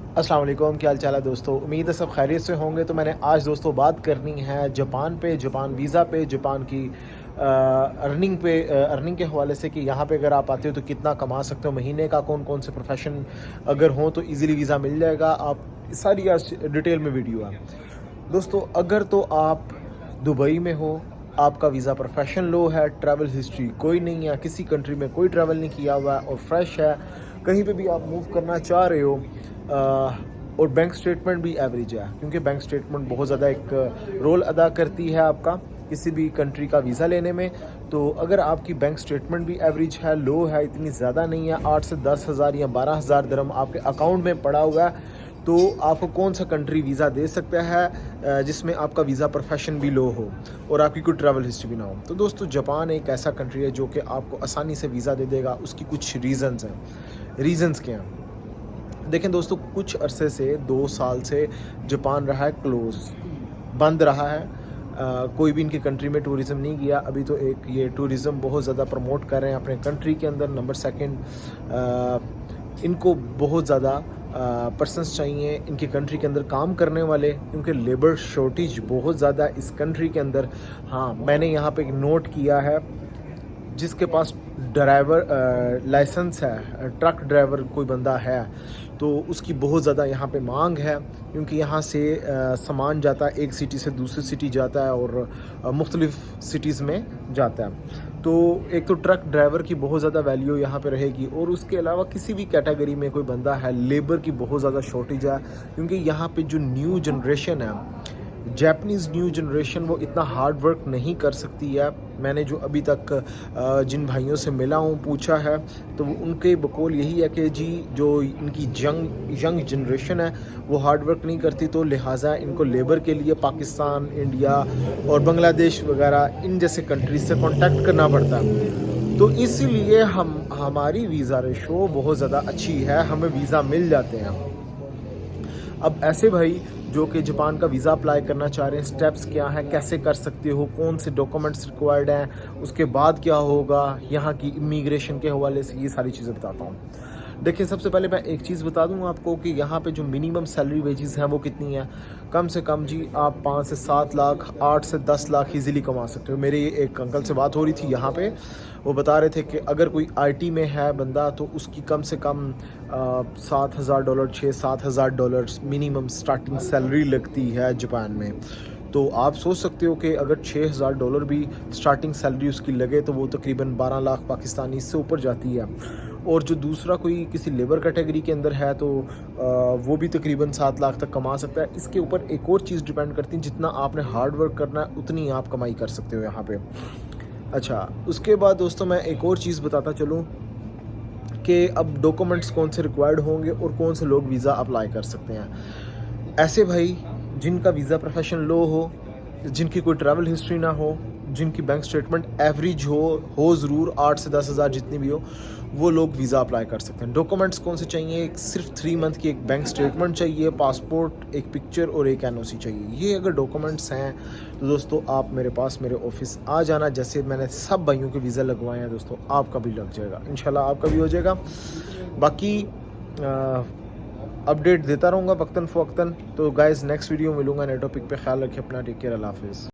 السلام علیکم، کیا حال چال ہے دوستو؟ امید ہے سب خیریت سے ہوں گے۔ تو میں نے آج دوستو بات کرنی ہے جاپان پہ، جاپان ویزا پہ، جاپان کی ارننگ کے حوالے سے کہ یہاں پہ اگر آپ آتے ہو تو کتنا کما سکتے ہو مہینے کا، کون کون سے پروفیشن اگر ہوں تو ایزیلی ویزا مل جائے گا۔ آپ ساری آج ڈیٹیل میں ویڈیو ہے دوستو۔ اگر تو آپ دبئی میں ہو، آپ کا ویزا پروفیشن لو ہے، ٹریول ہسٹری کوئی نہیں ہے، کسی کنٹری میں کوئی ٹریول نہیں کیا ہوا ہے اور فریش ہے، کہیں پہ بھی آپ موو کرنا چاہ رہے ہو، اور بینک سٹیٹمنٹ بھی ایوریج ہے، کیونکہ بینک سٹیٹمنٹ بہت زیادہ ایک رول ادا کرتی ہے آپ کا کسی بھی کنٹری کا ویزا لینے میں۔ تو اگر آپ کی بینک سٹیٹمنٹ بھی ایوریج ہے، لو ہے، اتنی زیادہ نہیں ہے، 8 سے 10,000 یا 12,000 درہم آپ کے اکاؤنٹ میں پڑا ہوا ہے، تو آپ کو کون سا کنٹری ویزا دے سکتا ہے جس میں آپ کا ویزا پروفیشن بھی لو ہو اور آپ کی کوئی ٹریول ہسٹری بھی نہ ہو؟ تو دوستو جاپان ایک ایسا کنٹری ہے جو کہ آپ کو آسانی سے ویزا دے دے گا۔ اس کی کچھ ریزنز ہیں۔ ریزنز کیا ہیں؟ دیکھیں دوستو، کچھ عرصے سے 2 سال سے جاپان رہا ہے کلوز، بند رہا ہے، کوئی بھی ان کی کنٹری میں ٹورزم نہیں گیا ابھی۔ تو ایک یہ ٹورزم بہت زیادہ پروموٹ کر رہے ہیں اپنے کنٹری کے اندر۔ نمبر سیکنڈ، ان کو بہت زیادہ پرسنس چاہیے ان کی کنٹری کے اندر کام کرنے والے، کیونکہ لیبر شارٹیج بہت زیادہ ہے اس کنٹری کے اندر۔ ہاں، میں نے یہاں پہ ایک نوٹ کیا ہے، جس کے پاس ڈرائیور لائسنس ہے، ٹرک ڈرائیور کوئی بندہ ہے، تو اس کی بہت زیادہ یہاں پہ مانگ ہے، کیونکہ یہاں سے سامان جاتا ہے، ایک سٹی سے دوسری سٹی جاتا ہے اور مختلف سٹیز میں جاتا ہے۔ تو ایک تو ٹرک ڈرائیور کی بہت زیادہ ویلیو یہاں پہ رہے گی، اور اس کے علاوہ کسی بھی کیٹیگری میں کوئی بندہ ہے، لیبر کی بہت زیادہ شارٹیج ہے، کیونکہ یہاں پہ جو نیو جنریشن ہے، جیپنیز نیو جنریشن، وہ اتنا ہارڈ ورک نہیں کر سکتی ہے۔ میں نے جو ابھی تک جن بھائیوں سے ملا ہوں، پوچھا ہے، تو وہ ان کے بقول یہی ہے کہ جی جو ان کی ینگ جنریشن ہے وہ ہارڈ ورک نہیں کرتی، تو لہٰذا ان کو لیبر کے لیے پاکستان، انڈیا اور بنگلہ دیش وغیرہ ان جیسے کنٹریز سے کانٹیکٹ کرنا پڑتا ہے۔ تو اسی لیے ہماری ویزا ریشو بہت زیادہ اچھی ہے، ہمیں ویزا مل جاتے ہیں۔ اب ایسے بھائی جو کہ جاپان کا ویزا اپلائی کرنا چاہ رہے ہیں، سٹیپس کیا ہیں، کیسے کر سکتے ہو، کون سے ڈاکومنٹس ریکوائرڈ ہیں، اس کے بعد کیا ہوگا، یہاں کی امیگریشن کے حوالے سے یہ ساری چیزیں بتاتا ہوں۔ دیکھیں، سب سے پہلے میں ایک چیز بتا دوں آپ کو کہ یہاں پہ جو منیمم سیلری ویجز ہیں وہ کتنی ہیں۔ کم سے کم جی آپ 5 سے 7 لاکھ، 8 سے 10 لاکھ ایزیلی کما سکتے ہو۔ میرے ایک انکل سے بات ہو رہی تھی یہاں پہ، وہ بتا رہے تھے کہ اگر کوئی آئی ٹی میں ہے بندہ تو اس کی کم سے کم $7,000، $6,000-7,000 منیمم سٹارٹنگ سیلری لگتی ہے جاپان میں۔ تو آپ سوچ سکتے ہو کہ اگر $6,000 بھی سٹارٹنگ سیلری اس کی لگے تو وہ تقریباً 12 لاکھ پاکستانی، اس سے اوپر جاتی ہے۔ اور جو دوسرا کوئی کسی لیبر کیٹیگری کے اندر ہے تو وہ بھی تقریباً 7 لاکھ تک کما سکتا ہے۔ اس کے اوپر ایک اور چیز ڈیپینڈ کرتی ہے، جتنا آپ نے ہارڈ ورک کرنا ہے اتنی آپ کمائی کر سکتے ہو یہاں پہ۔ اچھا، اس کے بعد دوستوں میں ایک اور چیز بتاتا چلوں کہ اب ڈاکومنٹس کون سے ریکوائرڈ ہوں گے اور کون سے لوگ ویزا اپلائی کر سکتے ہیں۔ ایسے بھائی جن کا ویزا پروفیشن لو ہو، جن کی کوئی ٹریول ہسٹری نہ ہو، جن کی بینک سٹیٹمنٹ ایوریج ہو ضرور 8 سے 10,000 جتنی بھی ہو، وہ لوگ ویزا اپلائی کر سکتے ہیں۔ ڈاکومنٹس کون سے چاہیے؟ صرف 3 منتھ کی ایک بینک سٹیٹمنٹ چاہیے، پاسپورٹ، ایک پکچر اور ایک NOC چاہیے۔ یہ اگر ڈاکومنٹس ہیں تو دوستو آپ میرے پاس، میرے آفس آ جانا، جیسے میں نے سب بھائیوں کے ویزا لگوائے ہیں دوستو، آپ کا بھی لگ جائے گا انشاءاللہ، آپ کا بھی ہو جائے گا۔ باقی اپڈیٹ دیتا رہوں گا وقتاً فوقتاً۔ تو گائز نیکسٹ ویڈیو ملوں گا نئے ٹاپک پہ، خیال رکھیں اپنا، ٹیک کیئر، اللہ حافظ۔